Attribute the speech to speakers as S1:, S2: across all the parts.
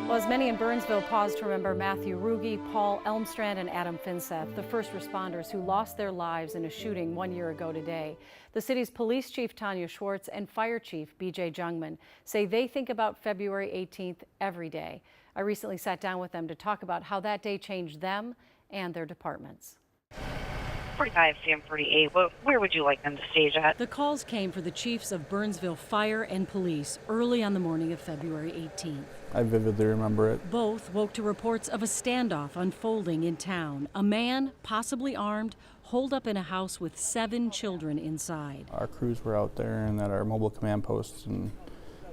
S1: Well, as many in Burnsville pause to remember Matthew Ruge, Paul Elmstrand, and Adam Finseth, the first responders who lost their lives in a shooting 1 year ago today. The city's police chief, Tanya Schwartz, and fire chief, BJ Jungmann, say they think about February 18th every day. I recently sat down with them to talk about how that day changed them and their departments.
S2: 45, Sam 48. Where would you like them to stage at?
S1: The calls came for the chiefs of Burnsville Fire and Police early on the morning of February 18th.
S3: I vividly remember it.
S1: Both woke to reports of a standoff unfolding in town. A man, possibly armed, holed up in a house with 7 children inside.
S3: Our crews were out there and at our mobile command posts, and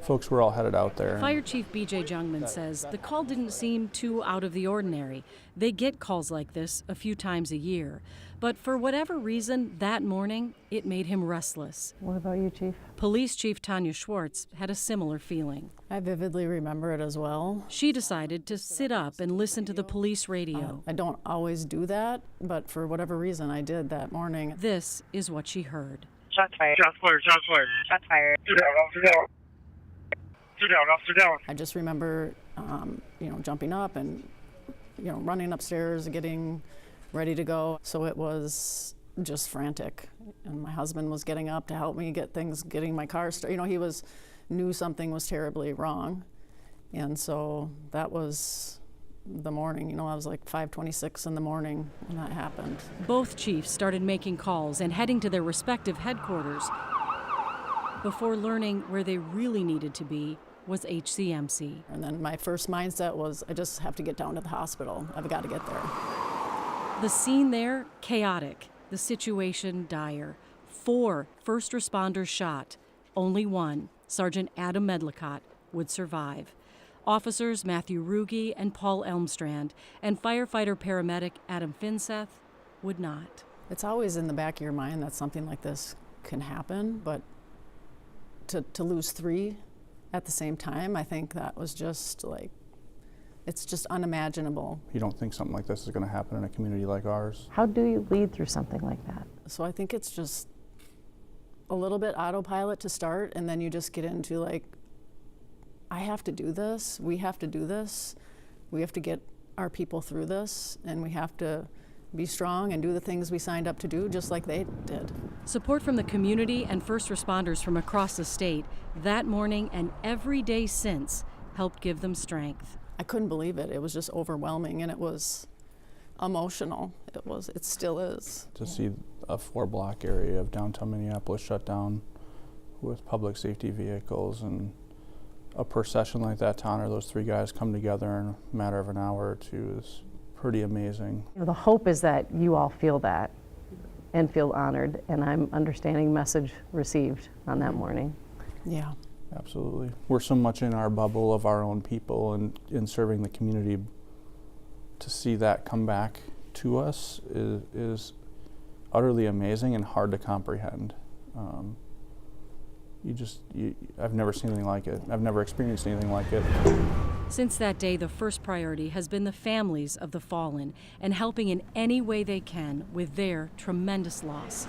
S3: folks were all headed out there.
S1: Fire Chief BJ Jungmann says the call didn't seem too out of the ordinary. They get calls like this a few times a year. But for whatever reason, that morning, it made him restless.
S4: What about you, Chief?
S1: Police Chief Tanya Schwartz had a similar feeling.
S4: I vividly remember it as well.
S1: She decided to sit up and listen to the police radio.
S4: I don't always do that, but for whatever reason, I did that morning.
S1: This is what she heard.
S2: Shots fired.
S5: Shots fired. Shots fired.
S2: Shots fired.
S5: Two down. Officer down. Two down. Officer down.
S4: I just remember, jumping up and, running upstairs, getting ready to go. So it was just frantic. And my husband was getting up to help me getting my car started. He knew something was terribly wrong. And so that was the morning. I was like 5:26 in the morning when that happened.
S1: Both chiefs started making calls and heading to their respective headquarters before learning where they really needed to be was HCMC.
S4: And then my first mindset was, I just have to get down to the hospital. I've got to get there.
S1: The scene there, chaotic. The situation, dire. 4 first responders shot. Only one, Sergeant Adam Medlicott, would survive. Officers Matthew Ruge and Paul Elmstrand and firefighter-paramedic Adam Finseth would not.
S4: It's always in the back of your mind that something like this can happen, but to lose 3 at the same time, I think that was just it's just unimaginable.
S3: You don't think something like this is going to happen in a community like ours.
S6: How do you lead through something like that?
S4: So I think it's just a little bit autopilot to start, and then you just get into I have to do this, we have to do this, we have to get our people through this, and we have to be strong and do the things we signed up to do, just like they did.
S1: Support from the community and first responders from across the state that morning and every day since helped give them strength.
S4: I couldn't believe it. It was just overwhelming, and it was emotional. It still is.
S3: To see a 4-block area of downtown Minneapolis shut down with public safety vehicles, and a procession like that to honor those 3 guys come together in a matter of an hour or 2 is pretty amazing.
S6: The hope is that you all feel that and feel honored, and I'm understanding message received on that morning.
S4: Yeah.
S3: Absolutely. We're so much in our bubble of our own people and in serving the community. To see that come back to us is utterly amazing and hard to comprehend. I've never seen anything like it. I've never experienced anything like it.
S1: Since that day, the first priority has been the families of the fallen and helping in any way they can with their tremendous loss.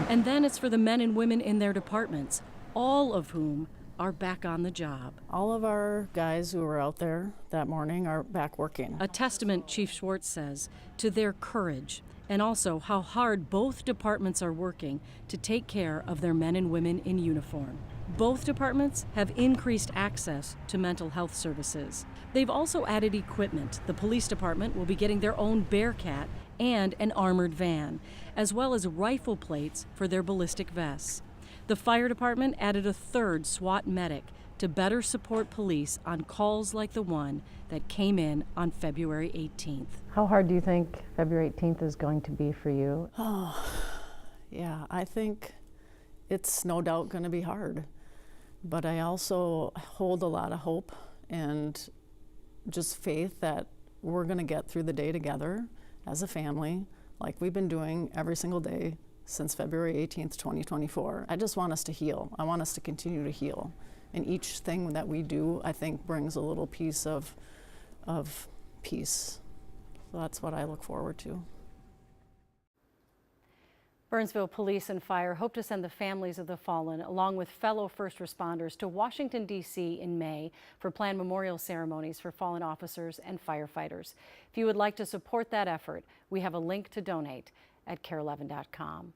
S1: And then it's for the men and women in their departments, all of whom are back on the job.
S4: All of our guys who were out there that morning are back working.
S1: A testament, Chief Schwartz says, to their courage and also how hard both departments are working to take care of their men and women in uniform. Both departments have increased access to mental health services. They've also added equipment. The police department will be getting their own Bearcat and an armored van, as well as rifle plates for their ballistic vests. The fire department added a 3rd SWAT medic to better support police on calls like the one that came in on February 18th.
S6: How hard do you think February 18th is going to be for you?
S4: Oh, yeah, I think it's no doubt going to be hard. But I also hold a lot of hope and just faith that we're going to get through the day together as a family, like we've been doing every single day since February 18th, 2024. I just want us to heal. I want us to continue to heal. And each thing that we do, I think, brings a little piece of peace. So that's what I look forward to.
S1: Burnsville Police and Fire hope to send the families of the fallen, along with fellow first responders, to Washington, D.C. in May for planned memorial ceremonies for fallen officers and firefighters. If you would like to support that effort, we have a link to donate at care11.com.